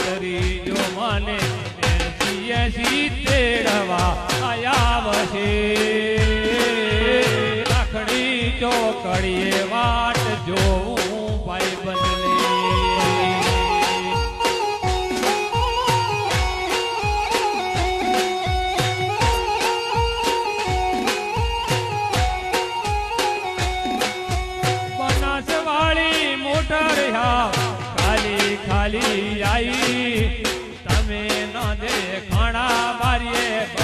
ઉતરી જો મને તેડવા આયાવશે રાખડી ચોકડીએ વાટ જોઉં ભાઈ બંધને બનાસવાળી મોટર ખાલી ખાલી આવી તમે ન દેખાણા મારીએ